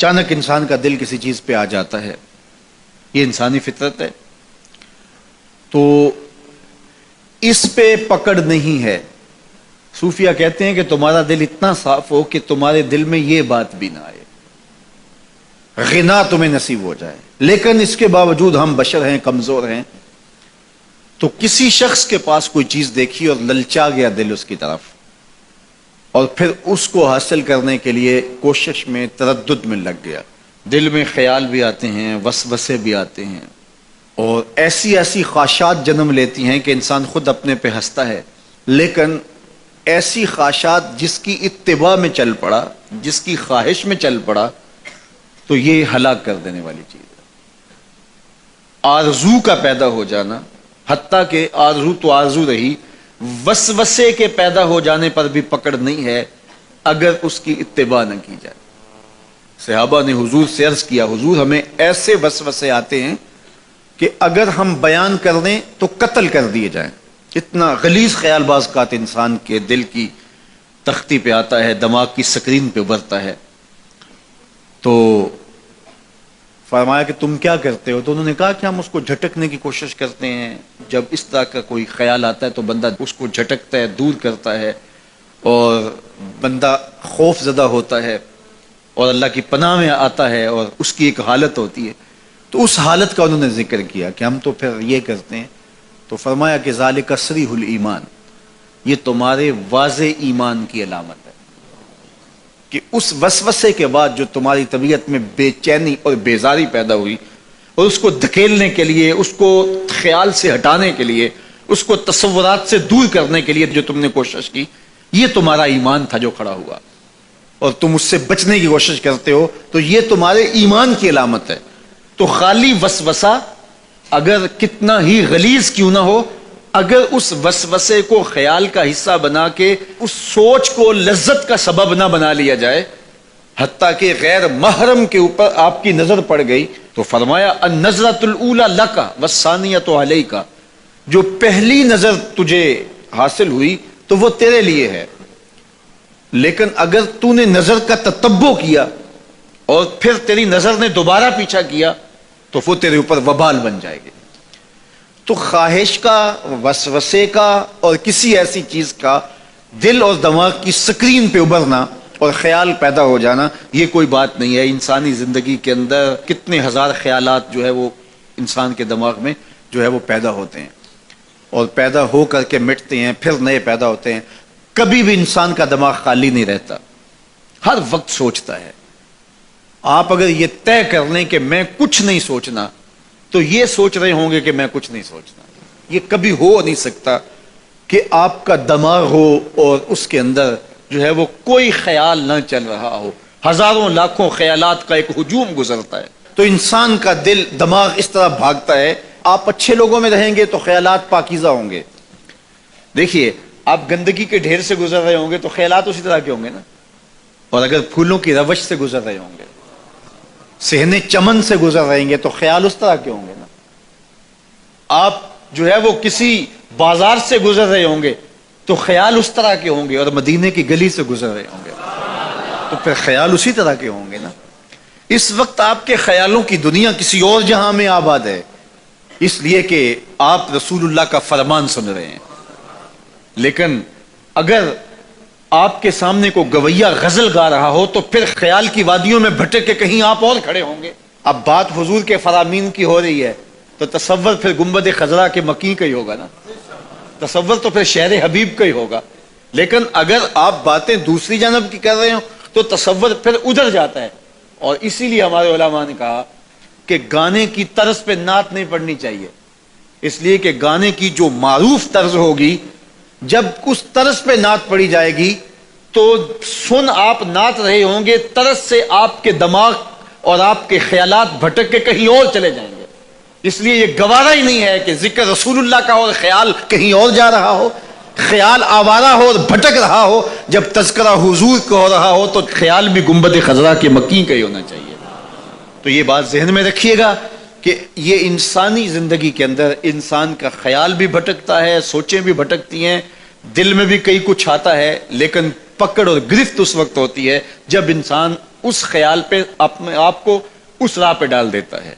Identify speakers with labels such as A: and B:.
A: اچانک انسان کا دل کسی چیز پہ آ جاتا ہے، یہ انسانی فطرت ہے، تو اس پہ پکڑ نہیں ہے۔ صوفیہ کہتے ہیں کہ تمہارا دل اتنا صاف ہو کہ تمہارے دل میں یہ بات بھی نہ آئے، غنا تمہیں نصیب ہو جائے، لیکن اس کے باوجود ہم بشر ہیں، کمزور ہیں، تو کسی شخص کے پاس کوئی چیز دیکھی اور للچا گیا دل اس کی طرف، اور پھر اس کو حاصل کرنے کے لیے کوشش میں، تردد میں لگ گیا، دل میں خیال بھی آتے ہیں، وسوسے بھی آتے ہیں، اور ایسی ایسی خواہشات جنم لیتی ہیں کہ انسان خود اپنے پہ ہنستا ہے، لیکن ایسی خواہشات جس کی اتباع میں چل پڑا، جس کی خواہش میں چل پڑا، تو یہ ہلاک کر دینے والی چیز ہے۔ آرزو کا پیدا ہو جانا، حتیٰ کہ آرزو تو آرزو رہی، وسوسے کے پیدا ہو جانے پر بھی پکڑ نہیں ہے اگر اس کی اتباع نہ کی جائے۔ صحابہ نے حضور سے عرض کیا، حضور ہمیں ایسے وسوسے آتے ہیں کہ اگر ہم بیان کر دیں تو قتل کر دیے جائیں، اتنا غلیظ خیال بعض اوقات انسان کے دل کی تختی پہ آتا ہے، دماغ کی سکرین پہ ابھرتا ہے۔ تو فرمایا کہ تم کیا کرتے ہو؟ تو انہوں نے کہا کہ ہم اس کو جھٹکنے کی کوشش کرتے ہیں، جب اس طرح کا کوئی خیال آتا ہے تو بندہ اس کو جھٹکتا ہے، دور کرتا ہے، اور بندہ خوف زدہ ہوتا ہے اور اللہ کی پناہ میں آتا ہے، اور اس کی ایک حالت ہوتی ہے۔ تو اس حالت کا انہوں نے ذکر کیا کہ ہم تو پھر یہ کرتے ہیں، تو فرمایا کہ ذالک صریح الایمان، یہ تمہارے واضح ایمان کی علامت ہے کہ اس وسوسے کے بعد جو تمہاری طبیعت میں بے چینی اور بیزاری پیدا ہوئی، اور اس کو دھکیلنے کے لیے، اس کو خیال سے ہٹانے کے لیے، اس کو تصورات سے دور کرنے کے لیے جو تم نے کوشش کی، یہ تمہارا ایمان تھا جو کھڑا ہوا، اور تم اس سے بچنے کی کوشش کرتے ہو، تو یہ تمہارے ایمان کی علامت ہے۔ تو خالی وسوسہ اگر کتنا ہی غلیظ کیوں نہ ہو، اگر اس وسوسے کو خیال کا حصہ بنا کے اس سوچ کو لذت کا سبب نہ بنا لیا جائے، حتیٰ کہ غیر محرم کے اوپر آپ کی نظر پڑ گئی، تو فرمایا النظرۃ الاولی لک والثانیۃ علیک، جو پہلی نظر تجھے حاصل ہوئی تو وہ تیرے لیے ہے، لیکن اگر تو نے نظر کا تتبع کیا اور پھر تیری نظر نے دوبارہ پیچھا کیا تو وہ تیرے اوپر وبال بن جائے گی۔ تو خواہش کا، وسوسے کا، اور کسی ایسی چیز کا دل اور دماغ کی سکرین پہ ابھرنا اور خیال پیدا ہو جانا، یہ کوئی بات نہیں ہے۔ انسانی زندگی کے اندر کتنے ہزار خیالات جو ہے وہ انسان کے دماغ میں جو ہے وہ پیدا ہوتے ہیں، اور پیدا ہو کر کے مٹتے ہیں، پھر نئے پیدا ہوتے ہیں۔ کبھی بھی انسان کا دماغ خالی نہیں رہتا، ہر وقت سوچتا ہے۔ آپ اگر یہ طے کر لیں کہ میں کچھ نہیں سوچنا، تو یہ سوچ رہے ہوں گے کہ میں کچھ نہیں سوچنا۔ یہ کبھی ہو نہیں سکتا کہ آپ کا دماغ ہو اور اس کے اندر جو ہے وہ کوئی خیال نہ چل رہا ہو، ہزاروں لاکھوں خیالات کا ایک ہجوم گزرتا ہے۔ تو انسان کا دل، دماغ اس طرح بھاگتا ہے۔ آپ اچھے لوگوں میں رہیں گے تو خیالات پاکیزہ ہوں گے۔ دیکھیے، آپ گندگی کے ڈھیر سے گزر رہے ہوں گے تو خیالات اسی طرح کے ہوں گے نا، اور اگر پھولوں کی روش سے گزر رہے ہوں گے، صحن چمن سے گزر رہیں گے تو خیال اس طرح کے ہوں گے نا۔ آپ جو ہے وہ کسی بازار سے گزر رہے ہوں گے تو خیال اس طرح کے ہوں گے، اور مدینے کی گلی سے گزر رہے ہوں گے تو پھر خیال اسی طرح کے ہوں گے نا۔ اس وقت آپ کے خیالوں کی دنیا کسی اور جہاں میں آباد ہے، اس لیے کہ آپ رسول اللہ کا فرمان سن رہے ہیں۔ لیکن اگر آپ کے سامنے کو گویا غزل گا رہا ہو تو پھر خیال کی وادیوں میں بھٹک کے کہیں آپ اور کھڑے ہوں گے۔ اب بات حضور کے فرامین کی ہو رہی ہے تو تصور پھر گنبد خضرا کے مکی کا ہی ہوگا نا، تصور تو پھر شہر حبیب کا ہی ہوگا۔ لیکن اگر آپ باتیں دوسری جانب کی کر رہے ہو تو تصور پھر ادھر جاتا ہے، اور اسی لیے ہمارے علماء نے کہا کہ گانے کی طرز پہ نعت نہیں پڑھنی چاہیے، اس لیے کہ گانے کی جو معروف طرز ہوگی، جب اس طرز پہ نعت پڑھی جائے گی تو سن آپ نعت رہے ہوں گے، طرز سے آپ کے دماغ اور آپ کے خیالات بھٹک کے کہیں اور چلے جائیں گے۔ اس لیے یہ گوارا ہی نہیں ہے کہ ذکر رسول اللہ کا اور خیال کہیں اور جا رہا ہو، خیال آوارہ ہو اور بھٹک رہا ہو۔ جب تذکرہ حضور کا ہو رہا ہو تو خیال بھی گنبد خضرا کے مکی کا ہی ہونا چاہیے۔ تو یہ بات ذہن میں رکھیے گا کہ یہ انسانی زندگی کے اندر انسان کا خیال بھی بھٹکتا ہے، سوچیں بھی بھٹکتی ہیں، دل میں بھی کئی کچھ آتا ہے، لیکن پکڑ اور گرفت اس وقت ہوتی ہے جب انسان اس خیال پہ اپنے آپ کو اس راہ پہ ڈال دیتا ہے.